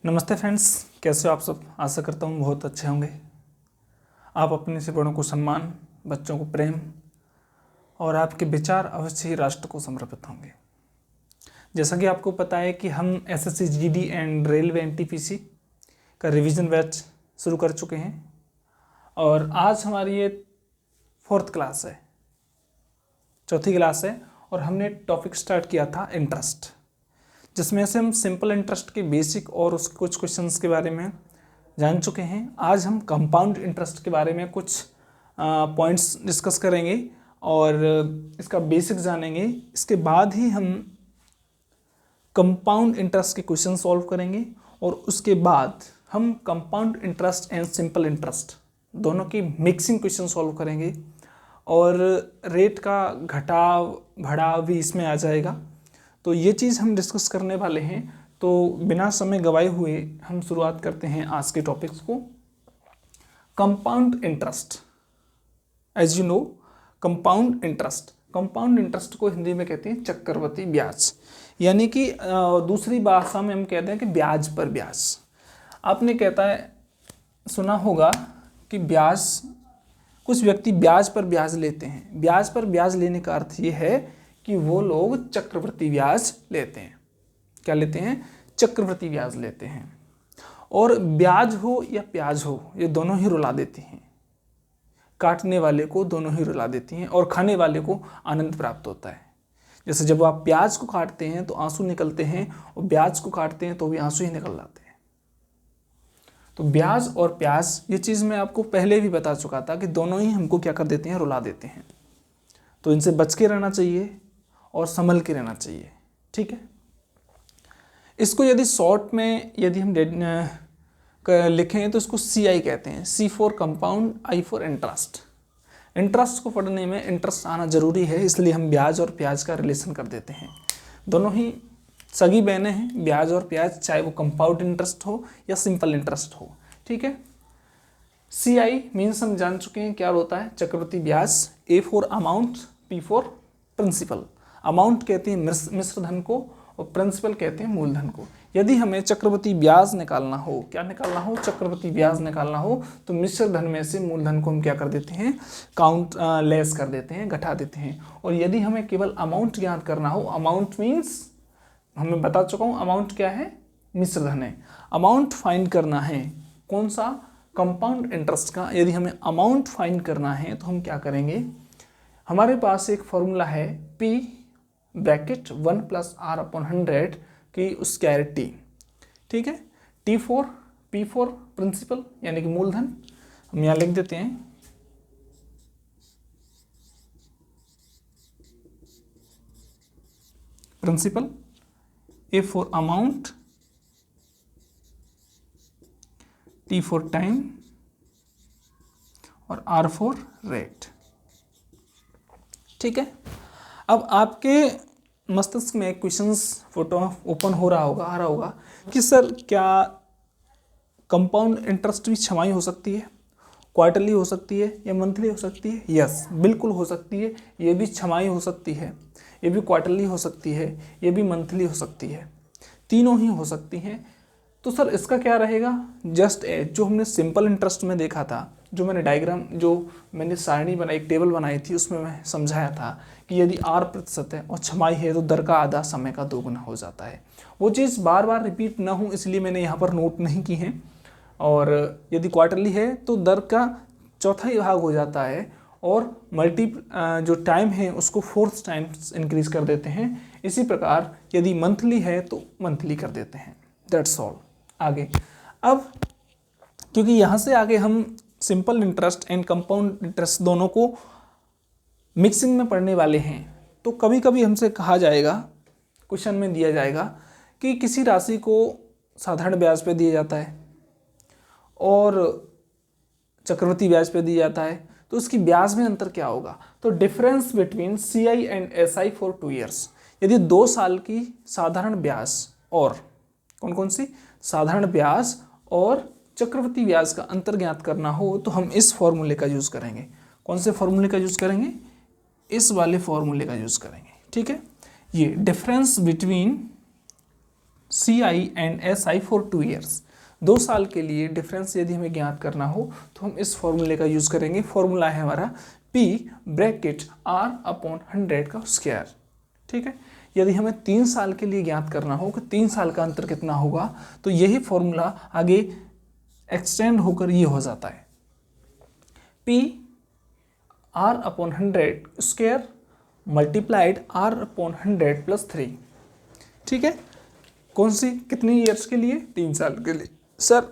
नमस्ते फ्रेंड्स, कैसे हो आप सब। आशा करता हूँ बहुत अच्छे होंगे। आप अपने से बड़ों को सम्मान, बच्चों को प्रेम और आपके विचार अवश्य ही राष्ट्र को समर्पित होंगे। जैसा कि आपको पता है कि हम SSC GD and railway NTPC का रिवीजन बैच शुरू कर चुके हैं और आज हमारी ये 4th क्लास है, चौथी क्लास है और हमने टॉपिक स्टार्ट किया था इंटरेस्ट, जिसमें से हम सिंपल इंटरेस्ट के बेसिक और उसके कुछ क्वेश्चंस के बारे में जान चुके हैं। आज हम कंपाउंड इंटरेस्ट के बारे में कुछ पॉइंट्स डिस्कस करेंगे और इसका बेसिक जानेंगे। इसके बाद ही हम कंपाउंड इंटरेस्ट के क्वेश्चन सॉल्व करेंगे और उसके बाद हम compound interest and simple interest दोनों की मिक्सिंग क्वेश्चन सॉल्व करेंगे और रेट का घटाव बढ़ाव भी इसमें आ जाएगा। तो ये चीज़ हम डिस्कस करने वाले हैं। तो बिना समय गवाए हुए हम शुरुआत करते हैं आज के टॉपिक्स को। Compound interest, as you know, compound interest को हिंदी में कहते हैं चक्रवृद्धि ब्याज, यानी कि दूसरी भाषा में हम कहते हैं कि ब्याज पर ब्याज। आपने कहता है सुना होगा कि ब्याज, कुछ व्यक्ति ब्याज पर ब्याज लेते हैं। ब्याज पर ब्याज लेने का अर्थ ये है कि वो लोग चक्रवृद्धि ब्याज लेते हैं। क्या लेते हैं? चक्रवृद्धि ब्याज लेते हैं। और ब्याज हो या प्याज हो, ये दोनों ही रुला देती हैं। काटने वाले को दोनों ही रुला देती हैं और खाने वाले को आनंद प्राप्त होता है। जैसे जब आप प्याज को काटते हैं तो आंसू निकलते हैं और ब्याज को काटते हैं तो भी आंसू ही निकल जाते हैं। तो ब्याज और प्याज, ये चीज़ मैं आपको पहले भी बता चुका था कि दोनों ही हमको क्या कर देते हैं? रुला देते हैं। तो इनसे बच के रहना चाहिए और संभल के रहना चाहिए, ठीक है। इसको यदि शॉर्ट में यदि हम लिखें तो इसको CI कहते हैं। C for compound, I for interest. Interest को पढ़ने में इंटरेस्ट आना जरूरी है, इसलिए हम ब्याज और प्याज का रिलेशन कर देते हैं। दोनों ही सगी बहनें हैं, ब्याज और प्याज, चाहे वो कंपाउंड इंटरेस्ट हो या सिंपल इंटरेस्ट हो, ठीक है। CI मीन्स हम जान चुके हैं क्या होता है? चक्रवृद्धि ब्याज। A for amount, P for principal. Amount कहते हैं मिश्र धन को और प्रिंसिपल कहते हैं मूलधन को। यदि हमें चक्रवृद्धि ब्याज निकालना हो, क्या निकालना हो? चक्रवृद्धि ब्याज निकालना हो तो मिश्र धन में से मूलधन को हम क्या कर देते हैं? लेस कर देते हैं, घटा देते हैं। और यदि हमें केवल अमाउंट ज्ञात करना हो, अमाउंट मीन्स हमें बता चुका हूँ अमाउंट क्या है? मिश्र धन है। अमाउंट फाइंड करना है, कौन सा? कंपाउंड इंटरेस्ट का। यदि हमें अमाउंट फाइंड करना है तो हम क्या करेंगे? हमारे पास एक फॉर्मूला है P ब्रैकेट 1 + R/100 की स्क्वायर T, ठीक है। P फॉर प्रिंसिपल यानी कि मूलधन, हम यहाँ लिख देते हैं। Principal, A for amount, T for time और R फॉर रेट, ठीक है। अब आपके मस्तिष्क में क्वेश्चंस फोटो ओपन हो रहा होगा कि सर क्या कंपाउंड इंटरेस्ट भी छमाही हो सकती है, क्वार्टरली हो सकती है या मंथली हो सकती है? यस, बिल्कुल हो सकती है। ये भी छमाही हो सकती है, ये भी क्वार्टरली हो सकती है, ये भी मंथली हो सकती है, तीनों ही हो सकती हैं। तो सर इसका क्या रहेगा? जस्ट जो हमने सिंपल इंटरेस्ट में देखा था, जो मैंने डायग्राम, जो मैंने सारणी बनाई, एक टेबल बनाई थी, उसमें मैं समझाया था कि यदि R% है और छमाही है तो दर का आधा समय का दोगुना हो जाता है। वो चीज़ बार बार रिपीट ना हो इसलिए मैंने यहाँ पर नोट नहीं की है। और यदि क्वार्टरली है तो दर का चौथाई भाग हो जाता है और जो टाइम है उसको 4th टाइम्स इंक्रीज कर देते हैं। इसी प्रकार यदि मंथली है तो मंथली कर देते हैं। That's all. आगे अब क्योंकि यहाँ से आगे हम simple interest and compound interest दोनों को मिक्सिंग में पढ़ने वाले हैं, तो कभी कभी हमसे कहा जाएगा, क्वेश्चन में दिया जाएगा कि किसी राशि को साधारण ब्याज पे दिया जाता है और चक्रवृद्धि ब्याज पे दिया जाता है, तो उसकी ब्याज में अंतर क्या होगा? तो difference between CI and SI for 2 years. यदि 2 साल की साधारण ब्याज और कौन सी साधारण ब्याज और चक्रवृद्धि ब्याज का अंतर ज्ञात करना हो तो हम इस फॉर्मूले का यूज करेंगे। कौन से फॉर्मूले का यूज करेंगे? इस वाले फॉर्मूले का यूज करेंगे, ठीक है। ये difference between CI and SI for 2 years. 2 साल के लिए डिफरेंस यदि हमें ज्ञात करना हो तो हम इस फॉर्मूले का यूज़ करेंगे। फॉर्मूला है हमारा P ब्रैकेट R/100 का स्क्वायर। ठीक है, यदि हमें 3 साल के लिए ज्ञात करना हो कि 3 साल का अंतर कितना होगा तो यही फॉर्मूला आगे एक्सटेंड होकर ये हो जाता है P R/100 square multiplied R/100 plus 3। ठीक है, कौन सी कितनी ईयर्स के लिए? 3 साल के लिए। सर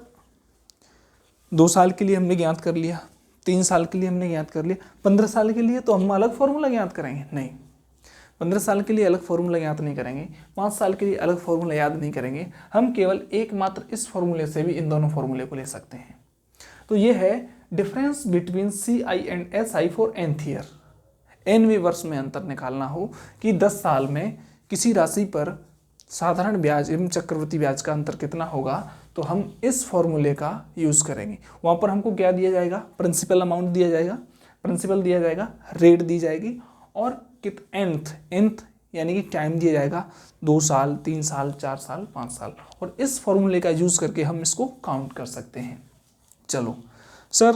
2 साल के लिए हमने ज्ञात कर लिया, 3 साल के लिए हमने ज्ञात कर लिया, 15 साल के लिए तो हम अलग फॉर्मूला ज्ञात करेंगे? नहीं, 15 साल के लिए अलग फॉर्मूला याद नहीं करेंगे, 5 साल के लिए अलग फॉर्मूला याद नहीं करेंगे। हम केवल एकमात्र इस फॉर्मूले से भी इन दोनों फॉर्मूले को ले सकते हैं। तो ये है difference between CI and SI for nth year. nवें वर्ष में अंतर निकालना हो कि 10 साल में किसी राशि पर साधारण ब्याज एवं चक्रवृद्धि ब्याज का अंतर कितना होगा, तो हम इस फॉर्मूले का यूज़ करेंगे। वहाँ पर हमको क्या दिया जाएगा? प्रिंसिपल अमाउंट दिया जाएगा, प्रिंसिपल दिया जाएगा, रेट दी जाएगी और nth यानी कि टाइम दिया जाएगा 2 साल, 3 साल, 4 साल, 5 साल। और इस फॉर्मूले का यूज़ करके हम इसको काउंट कर सकते हैं। चलो सर,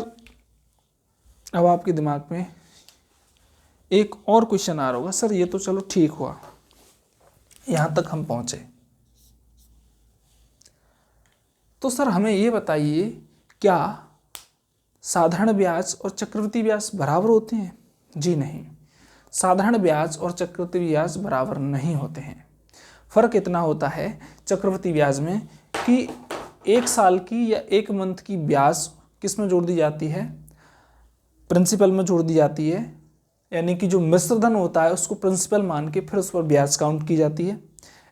अब आपके दिमाग में एक और क्वेश्चन आ रहा होगा, सर ये तो चलो ठीक हुआ, यहाँ तक हम पहुँचे, तो सर हमें ये बताइए क्या साधारण ब्याज और चक्रवृद्धि ब्याज बराबर होते हैं? जी नहीं, साधारण ब्याज और चक्रवृद्धि ब्याज बराबर नहीं होते हैं। फ़र्क इतना होता है चक्रवृद्धि ब्याज में कि 1 साल की या 1 मंथ की ब्याज किस में जोड़ दी जाती है? प्रिंसिपल में जोड़ दी जाती है, यानी कि जो मिश्र धन होता है उसको प्रिंसिपल मान के फिर उस पर ब्याज काउंट की जाती है।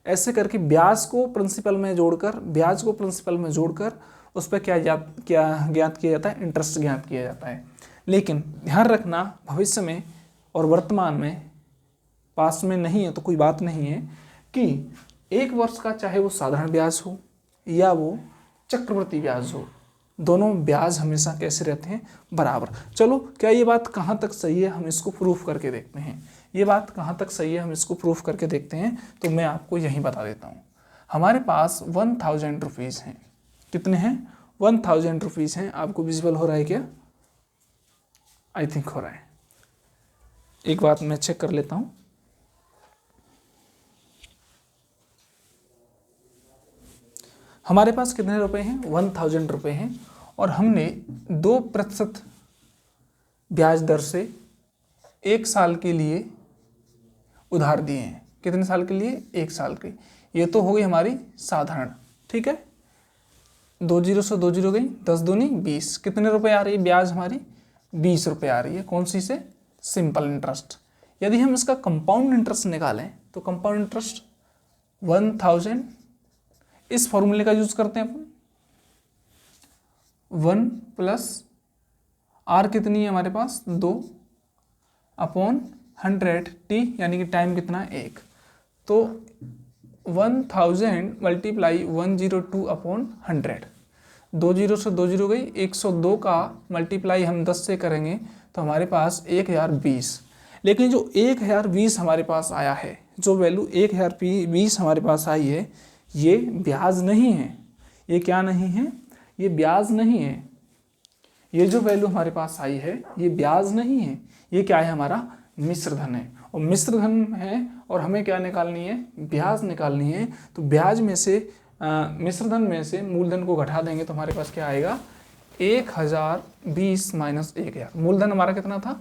ऐसे करके ब्याज को प्रिंसिपल में जोड़कर उस पर क्या ज्ञात किया जाता है? इंटरेस्ट ज्ञात किया जाता है। लेकिन ध्यान रखना, भविष्य में और वर्तमान में, पास्ट में नहीं है तो कोई बात नहीं है, कि 1 वर्ष का चाहे वो साधारण ब्याज हो या वो चक्रवृद्धि ब्याज हो, दोनों ब्याज हमेशा कैसे रहते हैं? बराबर। चलो, क्या ये बात कहाँ तक सही है? हम इसको प्रूफ करके देखते हैं। ये बात कहाँ तक सही है? हम इसको प्रूफ करके देखते हैं। तो मैं आपको यहीं बता देता हूँ। हमारे पास 1000 रुपीज़ हैं। कितने हैं? 1000 रुपीज़ हैं। आपको विजिबल हो रहा है क्या? आई थिंक हो रहा है। एक बात मैं चेक कर लेता हूँ। हमारे पास कितने रुपए हैं? 1000 रुपये हैं और हमने 2% ब्याज दर से 1 साल के लिए उधार दिए हैं। कितने साल के लिए? 1 साल के। ये तो हो गई हमारी साधारण। ठीक है, 2 जीरो से 2 जीरो गई, 10 दूनी 20। कितने रुपए आ रही है ब्याज हमारी? 20 रुपये आ रही है। कौन सी से? Simple interest. यदि हम इसका कंपाउंड इंटरेस्ट निकालें तो कंपाउंड इंटरेस्ट 1000, इस फॉर्मूले का यूज करते हैं अपन। 1 प्लस आर कितनी है हमारे पास? 2/100 टी, यानी कि टाइम कितना? 1। तो 1000 मल्टीप्लाई 102/100, 2 जीरो से 2 जीरो गई, 102 का मल्टीप्लाई हम 10 से करेंगे तो हमारे पास 1020। लेकिन जो 1020 हमारे पास आया है, जो वैल्यू 1020 हमारे पास आई है, ये ब्याज नहीं है। ये क्या नहीं है? ये ब्याज नहीं है। ये जो वैल्यू हमारे पास आई है ये ब्याज नहीं है। ये क्या है? हमारा मिश्र धन है। और मिश्र धन है और हमें क्या निकालनी है? ब्याज निकालनी है। तो ब्याज में से मिश्र धन में से मूलधन को घटा देंगे तो हमारे पास क्या आएगा? 1020 माइनस 1000। मूलधन हमारा कितना था?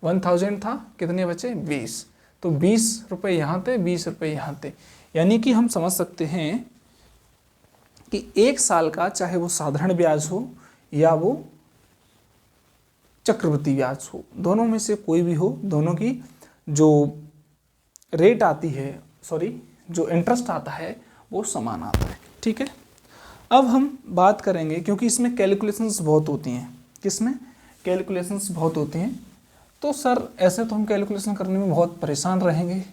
1000 था। कितने बचे? 20। तो 20 रुपये यहाँ थे, 20 रुपये यहाँ थे। यानी कि हम समझ सकते हैं कि 1 साल का चाहे वो साधारण ब्याज हो या वो चक्रवृद्धि ब्याज हो, दोनों में से कोई भी हो, दोनों की जो रेट आती है, जो इंटरेस्ट आता है वो समान आता है। ठीक है, अब हम बात करेंगे, क्योंकि इसमें कैलकुलेशंस बहुत होती हैं। किसमें? कैलकुलेशंस बहुत होती हैं। तो सर ऐसे तो हम कैलकुलेशन करने में बहुत परेशान रहेंगे,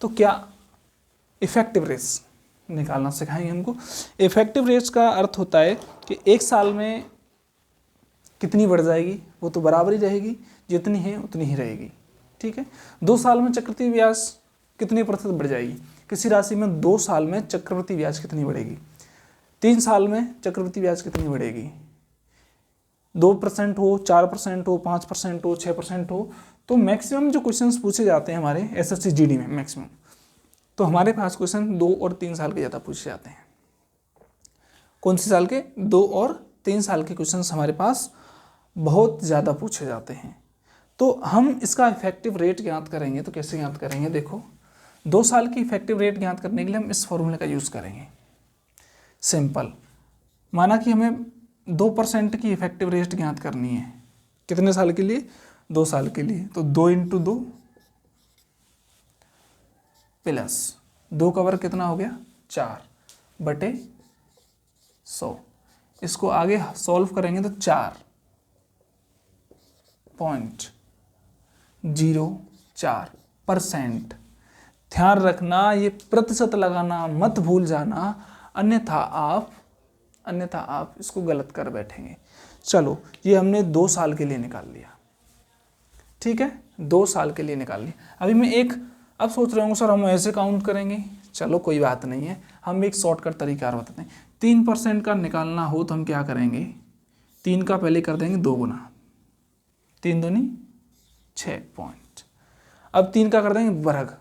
तो क्या इफेक्टिव रेट्स निकालना सिखाएंगे हमको। इफेक्टिव रेट्स का अर्थ होता है कि 1 साल में कितनी बढ़ जाएगी, वो तो बराबर ही रहेगी, जितनी है उतनी ही रहेगी। ठीक है, 2 साल में चक्रवृद्धि ब्याज कितनी प्रतिशत बढ़ जाएगी? किसी राशि में 2 साल में चक्रवृद्धि ब्याज कितनी बढ़ेगी, 3 साल में चक्रवृद्धि ब्याज कितनी बढ़ेगी, 2% हो, 4% हो, 5% हो, 6% हो। तो मैक्सिमम जो क्वेश्चंस पूछे जाते हैं हमारे एसएससी जीडी में मैक्सिमम, तो हमारे पास क्वेश्चन 2 और 3 साल के ज़्यादा पूछे जाते हैं। कौन से साल के? 2 और 3 साल के क्वेश्चंस हमारे पास बहुत ज़्यादा पूछे जाते हैं। तो हम इसका इफेक्टिव रेट ज्ञात करेंगे तो कैसे ज्ञात करेंगे? देखो, 2 साल की इफेक्टिव रेट ज्ञात करने के लिए हम इस फॉर्मूले का यूज़ करेंगे। सिंपल, माना कि हमें 2% की इफेक्टिव रेट ज्ञात करनी है। कितने साल के लिए? 2 साल के लिए। तो 2 × 2 प्लस 2 का वर्ग कितना हो गया? 4/100। इसको आगे सॉल्व करेंगे तो 4.04%। ध्यान रखना, ये प्रतिशत लगाना मत भूल जाना, अन्यथा आप इसको गलत कर बैठेंगे। चलो, ये हमने 2 साल के लिए निकाल लिया, ठीक है, 2 साल के लिए निकाल लिया। अभी मैं अब सोच रहे होंगे सर हम ऐसे काउंट करेंगे। चलो कोई बात नहीं है, हम एक शॉर्टकट तरीका बताते हैं। 3% का निकालना हो तो हम क्या करेंगे? 3 का पहले कर देंगे 2 गुना, 3 दूनी 6 पॉइंट। अब 3 का कर देंगे वर्ग,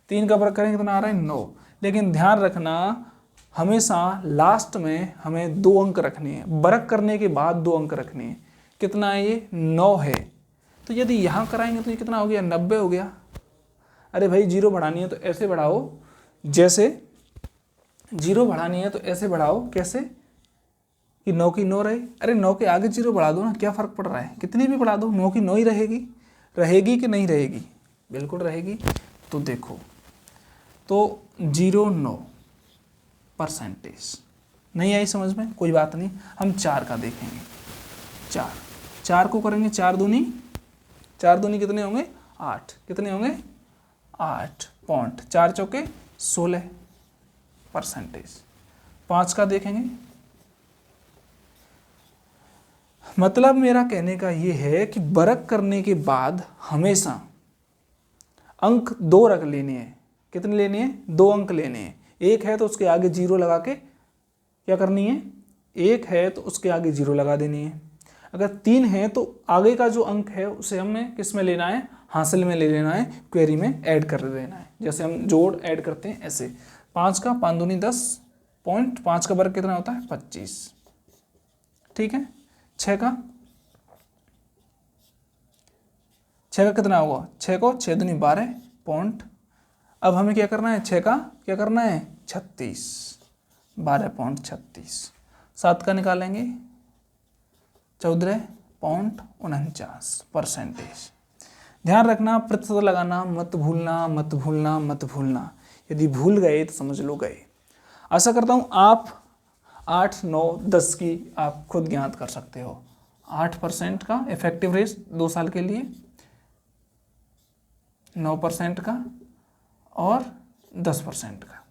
3 का वर्ग करेंगे कितना आ रहा है? 9। लेकिन ध्यान रखना, हमेशा लास्ट में हमें 2 अंक रखने हैं, वर्ग करने के बाद 2 अंक रखने हैं। कितना है ये? 9 है। तो यदि यहाँ कराएंगे तो ये कितना हो गया? 90 हो गया। अरे भाई, जीरो बढ़ानी है तो ऐसे बढ़ाओ, जैसे जीरो बढ़ानी है तो ऐसे बढ़ाओ। कैसे? कि 9 की 9 रहे। अरे 9 के आगे जीरो बढ़ा दो ना, क्या फ़र्क पड़ रहा है? कितनी भी बढ़ा दो, 9 की 9 ही रहेगी। रहेगी कि नहीं रहेगी? बिल्कुल रहेगी। तो देखो, तो 0.9% नहीं आई समझ में? कोई बात नहीं, हम 4 का देखेंगे। 4 को करेंगे 4 दूनी कितने होंगे? 8। कितने होंगे? 8 पॉइंट। 4 चौके 16%। 5 का देखेंगे। मतलब मेरा कहने का ये है कि वर्ग करने के बाद हमेशा अंक 2 रख लेने हैं। कितने लेने हैं? 2 अंक लेने हैं। 1 है तो उसके आगे 0 लगा के क्या करनी है? 1 है तो उसके आगे 0 लगा देनी है। अगर 3 है तो आगे का जो अंक है उसे हमें किस में लेना है? हासिल में ले लेना है, क्वेरी में ऐड कर देना है। जैसे हम जोड़ ऐड करते हैं ऐसे। 5 का 5 दूनी 10 पॉइंट। 5 का वर्ग कितना होता है? 25। ठीक है। 6 का कितना होगा? 6 को 6 दूनी 12 पॉइंट। अब हमें क्या करना है? 6 का क्या करना है? 36। 12.36। 7 का निकालेंगे 14.49%। ध्यान रखना, प्रतिशत लगाना मत भूलना। यदि भूल गए तो समझ लो गए। आशा करता हूँ आप 8, 9, 10 की आप खुद ज्ञात कर सकते हो। 8% का इफेक्टिव रेट 2 साल के लिए, 9% का और 10% का।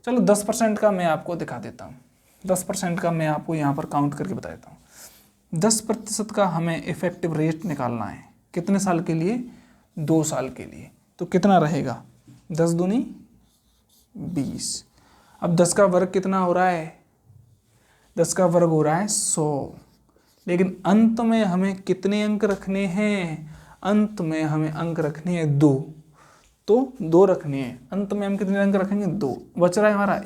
चलो 10% का मैं आपको दिखा देता हूँ। 10% का मैं आपको यहाँ पर काउंट करके बता देता हूँ। 10% का हमें इफेक्टिव रेट निकालना है। कितने साल के लिए? 2 साल के लिए। तो कितना रहेगा? 10 दूनी 20। अब 10 का वर्ग कितना हो रहा है? 10 का वर्ग हो रहा है 100। लेकिन अंत में हमें कितने अंक रखने हैं? अंत में हमें अंक रखने हैं 2। तो 2 रखने हैं। अंत में हम कितने अंक रखेंगे? 2। बच रहा है हमारा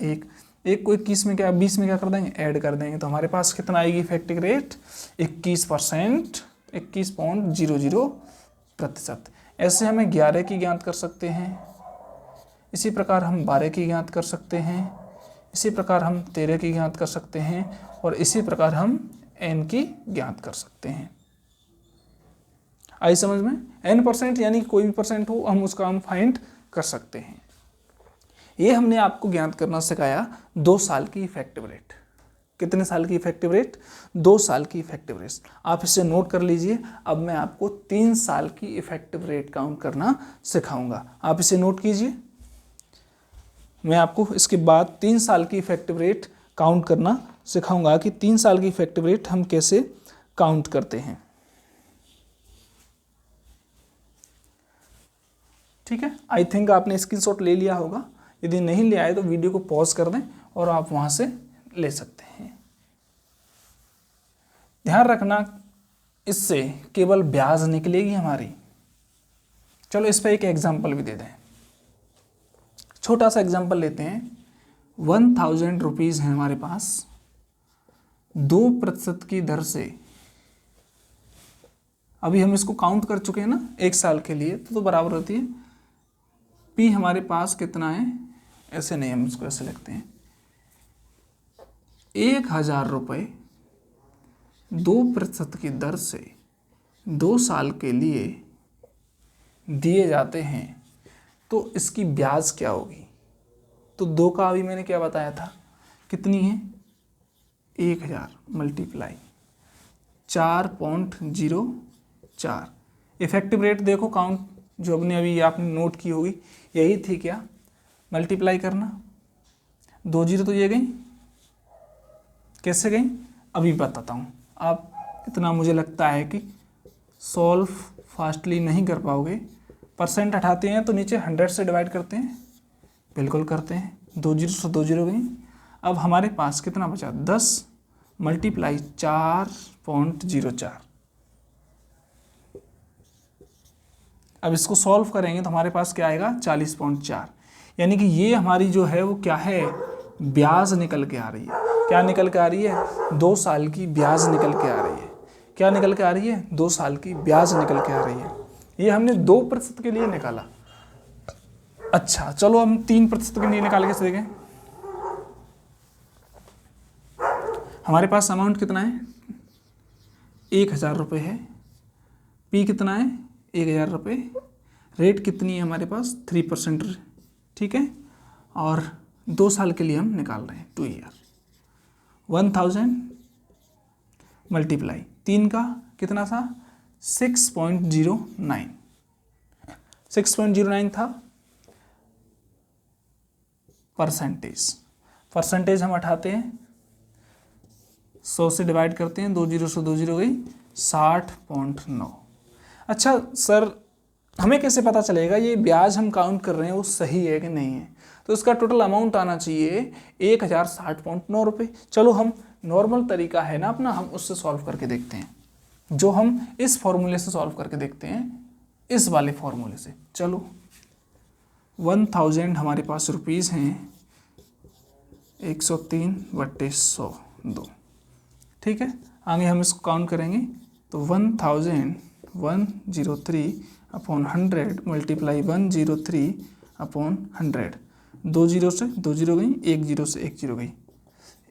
1 को 21 में क्या 20 में क्या कर देंगे? ऐड कर देंगे। तो हमारे पास कितना आएगी इफेक्टिव रेट? 21%, 21.00%। ऐसे हमें 11 की ज्ञात कर सकते हैं, इसी प्रकार हम 12 की ज्ञात कर सकते हैं, इसी प्रकार हम 13 की ज्ञात कर सकते हैं और इसी प्रकार हम n की ज्ञात कर सकते हैं। आई समझ में? n% यानी कोई भी परसेंट हो हम उसका हम फाइंड कर सकते हैं। ये हमने आपको ज्ञात करना सिखाया 2 साल की इफेक्टिव रेट। कितने साल की इफेक्टिव रेट? 2 साल की इफेक्टिव रेट। आप इसे नोट कर लीजिए। अब मैं आपको 3 साल की इफेक्टिव रेट काउंट करना सिखाऊंगा। आप इसे नोट कीजिए। मैं आपको इसके बाद 3 साल की इफेक्टिव रेट काउंट करना सिखाऊंगा कि 3 साल की इफेक्टिव रेट हम कैसे काउंट करते हैं। ठीक है। आई थिंक आपने स्क्रीनशॉट ले लिया होगा यदि नहीं ले आए तो वीडियो को पॉज कर दें और आप वहाँ से ले सकते हैं। ध्यान रखना, इससे केवल ब्याज निकलेगी हमारी। चलो इस पर एक एग्जाम्पल भी दे दें, छोटा सा एग्जाम्पल लेते हैं। 1000 रुपीज़ है हमारे पास, 2% की दर से, अभी हम इसको काउंट कर चुके हैं ना 1 साल के लिए, तो बराबर होती है P हमारे पास कितना है, ऐसे नहीं, हम इसको ऐसे लिखते हैं, 1000 रुपये 2% की दर से 2 साल के लिए दिए जाते हैं, तो इसकी ब्याज क्या होगी। तो 2 का अभी मैंने क्या बताया था, कितनी है, 1000 मल्टीप्लाई 4.04। इफेक्टिव रेट देखो, काउंट जो अपने अभी आपने नोट की होगी यही थी क्या, मल्टीप्लाई करना, 2 जीरो तो ये गई, कैसे गई अभी बताता हूँ। आप इतना मुझे लगता है कि सॉल्व फास्टली नहीं कर पाओगे। परसेंट हटाते हैं तो नीचे 100 से डिवाइड करते हैं, बिल्कुल करते हैं, 2 जीरो से 2 जीरो गई। अब हमारे पास कितना बचा, 10 मल्टीप्लाई 4.04। अब इसको सॉल्व करेंगे तो हमारे पास क्या आएगा, 40.4। यानी कि ये हमारी जो है वो क्या है, ब्याज निकल के आ रही है। क्या निकल के आ रही है, 2 साल की ब्याज निकल के आ रही है। क्या निकल के आ रही है, 2 साल की ब्याज निकल के आ रही है। ये हमने 2% के लिए निकाला। अच्छा चलो हम 3% के लिए निकाल के देखें। हमारे पास अमाउंट कितना है, 1000 रुपये है, P कितना है, 1000 रुपये, रेट कितनी है हमारे पास 3%, ठीक है, और 2 साल के लिए हम निकाल रहे हैं 2 ईयर। 1000 मल्टीप्लाई 3 का कितना था, 6.09, 6.09 था। परसेंटेज हम हटाते हैं, 100 से डिवाइड करते हैं, 2 जीरो से 2 जीरो गई, 60.9। अच्छा सर हमें कैसे पता चलेगा ये ब्याज हम काउंट कर रहे हैं वो सही है कि नहीं है। तो इसका टोटल अमाउंट आना चाहिए 1060.9 रुपये। चलो हम नॉर्मल तरीका है ना अपना, हम उससे सॉल्व करके देखते हैं, जो हम इस फॉर्मूले से सॉल्व करके देखते हैं, इस वाले फॉर्मूले से। चलो 1000 हमारे पास रुपीज़ हैं, 103/102, ठीक है। आगे हम इसको काउंट करेंगे तो 1,103/100 मल्टीप्लाई 103/100, 2 जीरो से 2 जीरो गई, 1 जीरो से 1 जीरो गई,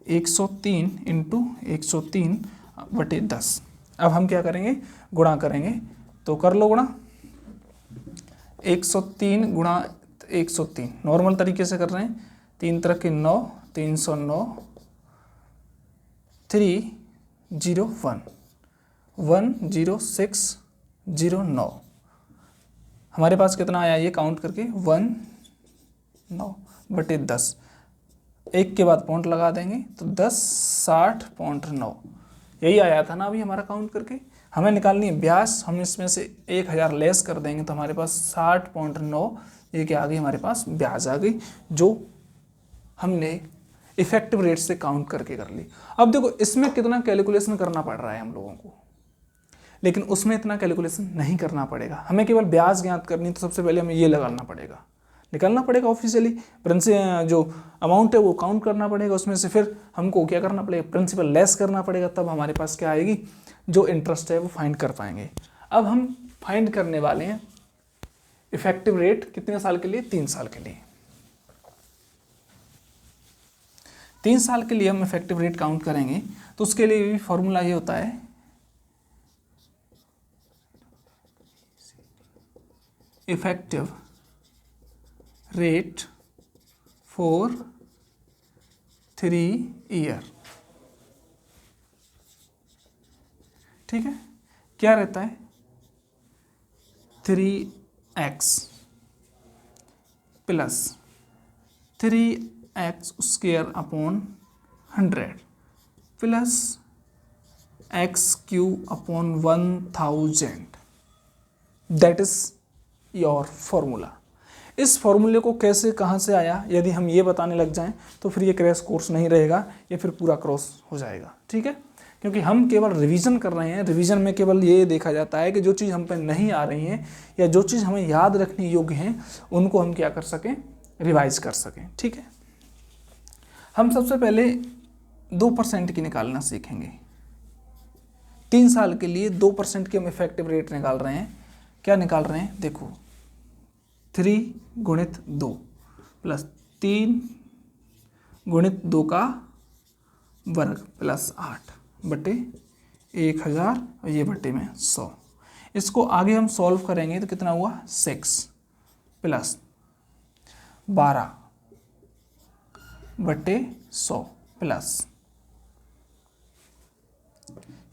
103 इंटू 103/10। अब हम क्या करेंगे, गुणा करेंगे, तो कर लो गुणा, 103 गुणा 103 नॉर्मल तरीके से कर रहे हैं, 3 तरह के 9, 309, 301, 10609। हमारे पास कितना आया ये काउंट करके, 19/10, 1 के बाद पॉइंट लगा देंगे तो 1060.9, यही आया था ना अभी हमारा काउंट करके। हमें निकालनी है ब्याज, हम इसमें से 1000 लेस कर देंगे तो हमारे पास 60.9, ये क्या आ गई हमारे पास, ब्याज आ गई, जो हमने इफेक्टिव रेट से काउंट करके कर ली। अब देखो इसमें कितना कैलकुलेशन करना पड़ रहा है हम लोगों को, लेकिन उसमें इतना कैलकुलेशन नहीं करना पड़ेगा। हमें केवल ब्याज ज्ञात करनी, तो सबसे पहले हमें ये लगाना पड़ेगा, निकालना पड़ेगा ऑफिशियली, प्रिंसिपल जो अमाउंट है वो काउंट करना पड़ेगा, उसमें से फिर हमको क्या करना पड़ेगा, प्रिंसिपल लेस करना पड़ेगा, तब हमारे पास क्या आएगी, जो इंटरेस्ट है वो फाइंड कर पाएंगे। अब हम फाइंड करने वाले हैं इफेक्टिव रेट कितने साल के लिए, 3 साल के लिए। 3 साल के लिए हम इफेक्टिव रेट काउंट करेंगे, तो उसके लिए भी फॉर्मूला ये होता है, इफेक्टिव रेट फॉर 3 ईयर, ठीक है। क्या रहता है, 3x plus 3x square upon 100 plus x³ upon 1000, that is your formula. इस फॉर्मूले को कैसे कहाँ से आया यदि हम ये बताने लग जाएं तो फिर ये क्रैश कोर्स नहीं रहेगा, ये फिर पूरा क्रॉस हो जाएगा। ठीक है, क्योंकि हम केवल रिवीजन कर रहे हैं। रिवीजन में केवल ये देखा जाता है कि जो चीज़ हम पे नहीं आ रही हैं या जो चीज़ हमें याद रखने योग्य हैं उनको हम क्या कर सकें, रिवाइज कर सकें। ठीक है, हम सबसे पहले 2% की निकालना सीखेंगे। 3 साल के लिए 2% की हम इफेक्टिव रेट निकाल रहे हैं। क्या निकाल रहे हैं, देखो 3 गुणित 2 प्लस 3 गुणित 2 का वर्ग प्लस 8 बटे 1000 और ये बटे में 100। इसको आगे हम सॉल्व करेंगे तो कितना हुआ 6 प्लस 12 बटे 100 प्लस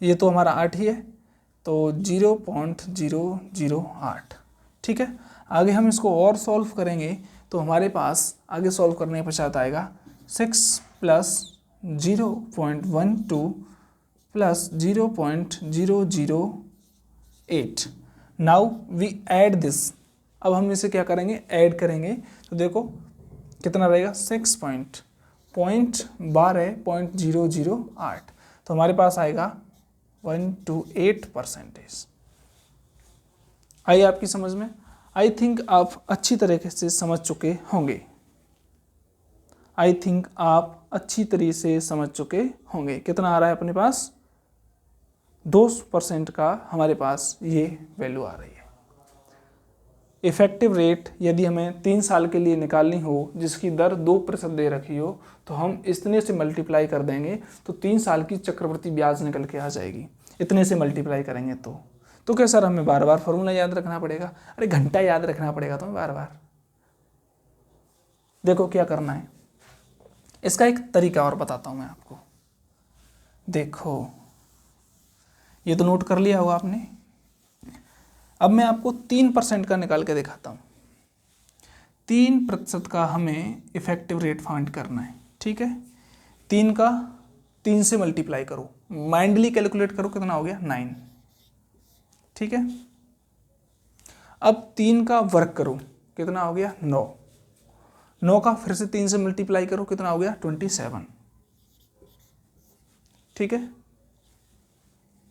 ये तो हमारा 8 ही है तो 0.008। ठीक है, आगे हम इसको और सॉल्व करेंगे तो हमारे पास आगे सॉल्व करने के पश्चात आएगा 6 plus 0.12 plus 0.008। Now we add this. अब हम इसे क्या करेंगे, ऐड करेंगे तो देखो कितना रहेगा 6.12.008 तो हमारे पास आएगा 128%। आई आपकी समझ में? आई थिंक आप अच्छी तरीके से समझ चुके होंगे। आई थिंक आप अच्छी तरीके से समझ चुके होंगे। कितना आ रहा है अपने पास, 2% का हमारे पास ये वैल्यू आ रही है। इफेक्टिव रेट यदि हमें 3 साल के लिए निकालनी हो जिसकी दर 2% दे रखी हो तो हम इतने से मल्टीप्लाई कर देंगे तो 3 साल की चक्रवृद्धि ब्याज निकल के आ जाएगी। इतने से मल्टीप्लाई करेंगे तो क्या सर हमें बार बार फॉर्मूला याद रखना पड़ेगा? अरे घंटा याद रखना पड़ेगा तुम्हें बार बार। देखो क्या करना है, इसका एक तरीका और बताता हूं मैं आपको। देखो ये तो नोट कर लिया होगा आपने। अब मैं आपको 3% का निकाल के दिखाता हूं। 3% का हमें इफेक्टिव रेट फाइंड करना है। ठीक है, 3 का 3 से मल्टीप्लाई करो, माइंडली कैलकुलेट करो कितना हो गया 9। ठीक है, अब 3 का वर्ग करो कितना हो गया 9। 9 का फिर से 3 से मल्टीप्लाई करो कितना हो गया 27। ठीक है,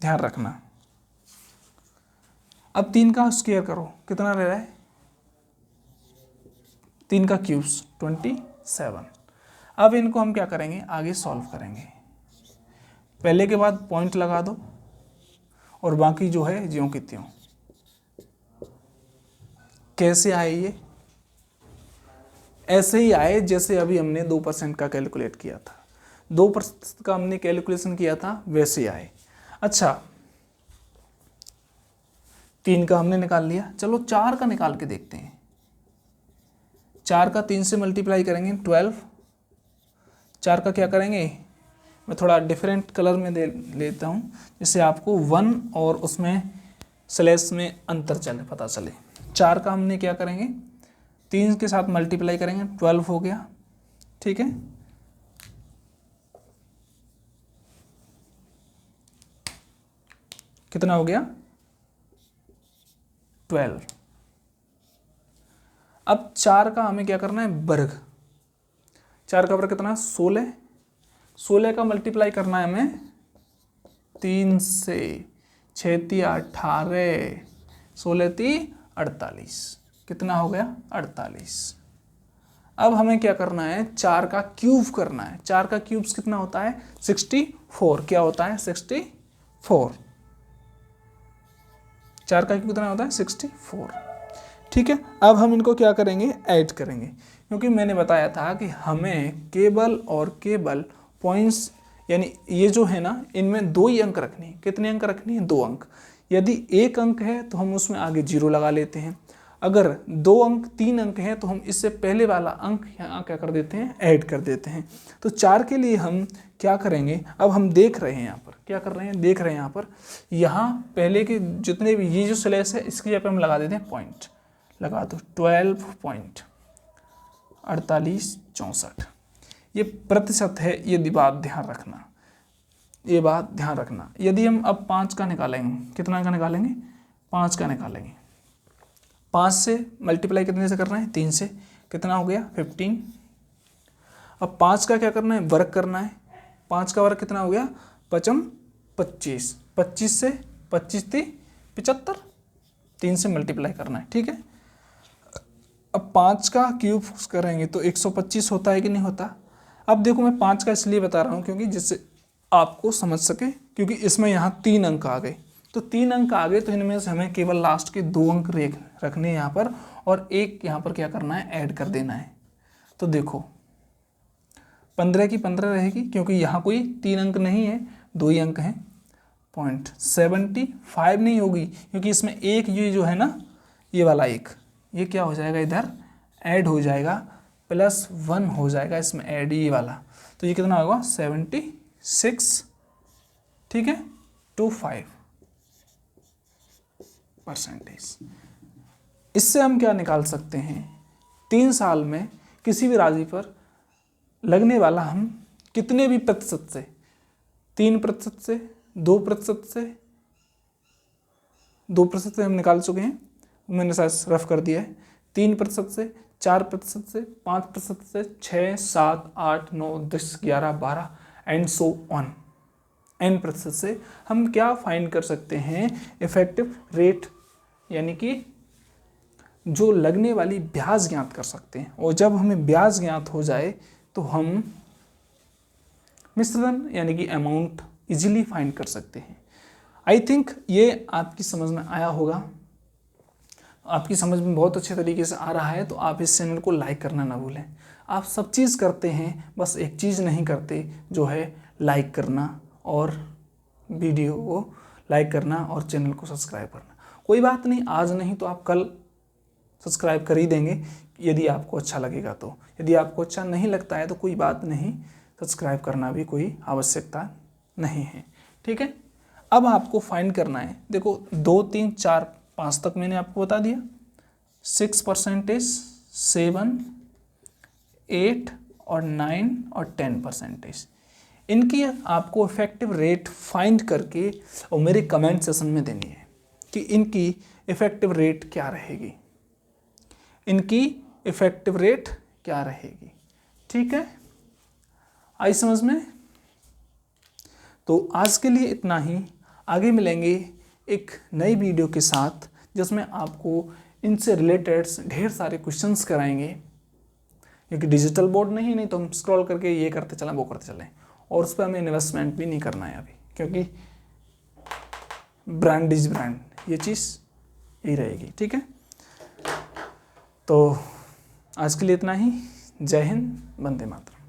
ध्यान रखना। अब 3 का स्क्वायर करो कितना रह रहा है, 3 का क्यूब्स 27। अब इनको हम क्या करेंगे, आगे सॉल्व करेंगे। पहले के बाद पॉइंट लगा दो और बाकी जो है ज्यों की त्यों। कैसे आए ये, ऐसे ही आए जैसे अभी हमने 2% का कैलकुलेट किया था। 2% का हमने कैलकुलेशन किया था वैसे आए। अच्छा 3 का हमने निकाल लिया, चलो 4 का निकाल के देखते हैं। 4 का 3 से मल्टीप्लाई करेंगे 12। 4 का क्या करेंगे, मैं थोड़ा डिफरेंट कलर में दे लेता हूँ जिससे आपको 1 और उसमें स्लैश में अंतर चले पता चले। 4 का हमने क्या करेंगे, 3 के साथ मल्टीप्लाई करेंगे 12 हो गया। ठीक है, कितना हो गया 12। अब 4 का हमें क्या करना है वर्ग। 4 का वर्ग कितना 16। 16 का मल्टीप्लाई करना है हमें 3 से, 6 × 18, 16 × 48, कितना हो गया 48। अब हमें क्या करना है, 4 का क्यूब करना है। 4 का क्यूब्स कितना होता है 64। क्या होता है 64। 4 का क्यूब कितना होता है 64। ठीक है, अब हम इनको क्या करेंगे, ऐड करेंगे, क्योंकि मैंने बताया था कि हमें केवल और केवल पॉइंट्स यानी ये जो है ना इनमें 2 ही अंक रखने हैं। कितने अंक रखने हैं, 2 अंक। यदि 1 अंक है तो हम उसमें आगे 0 लगा लेते हैं। अगर 2 अंक 3 अंक हैं तो हम इससे पहले वाला अंक यहाँ क्या कर देते हैं, ऐड कर देते हैं। तो 4 के लिए हम क्या करेंगे, अब हम देख रहे हैं यहाँ पर क्या कर रहे हैं, देख रहे हैं यहाँ पर, यहाँ पहले के जितने भी ये जो स्लैश है इसकी जगह पर हम लगा देते हैं पॉइंट, लगा दो 12.4864। ये प्रतिशत है, ये बात ध्यान रखना, ये बात ध्यान रखना। यदि हम अब 5 का निकालेंगे, कितना का निकालेंगे 5 का निकालेंगे। 5 से मल्टीप्लाई कितने से करना है, 3 से, कितना हो गया 15। अब 5 का क्या करना है, वर्ग करना है। 5 का वर्ग कितना हो गया, 5 25, 25 से 25 थी 75, 3 से मल्टीप्लाई करना है, ठीक है। अब 5 का क्यूब करेंगे तो 125 होता है कि नहीं होता। अब देखो मैं 5 का इसलिए बता रहा हूँ क्योंकि जिससे आपको समझ सके, क्योंकि इसमें यहाँ 3 अंक आ गए, तो 3 अंक आ गए तो इनमें से हमें केवल लास्ट के 2 अंक रखने हैं यहाँ पर, और एक यहाँ पर क्या करना है, ऐड कर देना है। तो देखो 15 की 15 रहेगी, क्योंकि यहाँ कोई 3 अंक नहीं है, 2 ही अंक हैं। 0.75 नहीं होगी, क्योंकि इसमें एक ये जो है ना, ये वाला एक, ये क्या हो जाएगा, इधर ऐड हो जाएगा, +1 हो जाएगा इसमें ऐड, ये वाला। तो ये कितना होगा 76, ठीक है, 25%। इससे हम क्या निकाल सकते हैं, 3 साल में किसी भी राशि पर लगने वाला हम कितने भी प्रतिशत से, 3% से, 2% से, 2% से हम निकाल चुके हैं, मैंने शायद रफ कर दिया है, 3% से, 4% से, 5% से, 6, 7, 8, 9, 10, 11, 12 एंड सो ऑन, n% से हम क्या फाइंड कर सकते हैं, इफेक्टिव रेट, यानी कि जो लगने वाली ब्याज ज्ञात कर सकते हैं। और जब हमें ब्याज ज्ञात हो जाए तो हम मिश्रण यानी कि अमाउंट इजीली फाइंड कर सकते हैं। आई थिंक ये आपकी समझ में आया होगा, आपकी समझ में बहुत अच्छे तरीके से आ रहा है, तो आप इस चैनल को लाइक करना ना भूलें। आप सब चीज़ करते हैं, बस एक चीज़ नहीं करते, जो है लाइक करना, और वीडियो को लाइक करना और चैनल को सब्सक्राइब करना। कोई बात नहीं, आज नहीं तो आप कल सब्सक्राइब कर ही देंगे यदि आपको अच्छा लगेगा तो। यदि आपको अच्छा नहीं लगता है तो कोई बात नहीं, सब्सक्राइब करना भी कोई आवश्यकता नहीं है, ठीक है। अब आपको फाइंड करना है, देखो 2, 3, 4, 5 तक मैंने आपको बता दिया, 6%, 7, 8 और 9 और 10%। इनकी आपको इफेक्टिव रेट फाइंड करके और मेरे कमेंट सेशन में देनी है कि इनकी इफेक्टिव रेट क्या रहेगी, इनकी इफेक्टिव रेट क्या रहेगी, ठीक है। आई समझ में। तो आज के लिए इतना ही, आगे मिलेंगे एक नई वीडियो के साथ जिसमें आपको इनसे रिलेटेड ढेर सारे क्वेश्चंस कराएंगे, क्योंकि डिजिटल बोर्ड नहीं तो हम स्क्रॉल करके ये करते चलें वो करते चलें, और उस पर हमें इन्वेस्टमेंट भी नहीं करना है अभी, क्योंकि ब्रांड इज ब्रांड, ये चीज़ यही रहेगी, ठीक है। तो आज के लिए इतना ही। जय हिंद, वंदे मातरम।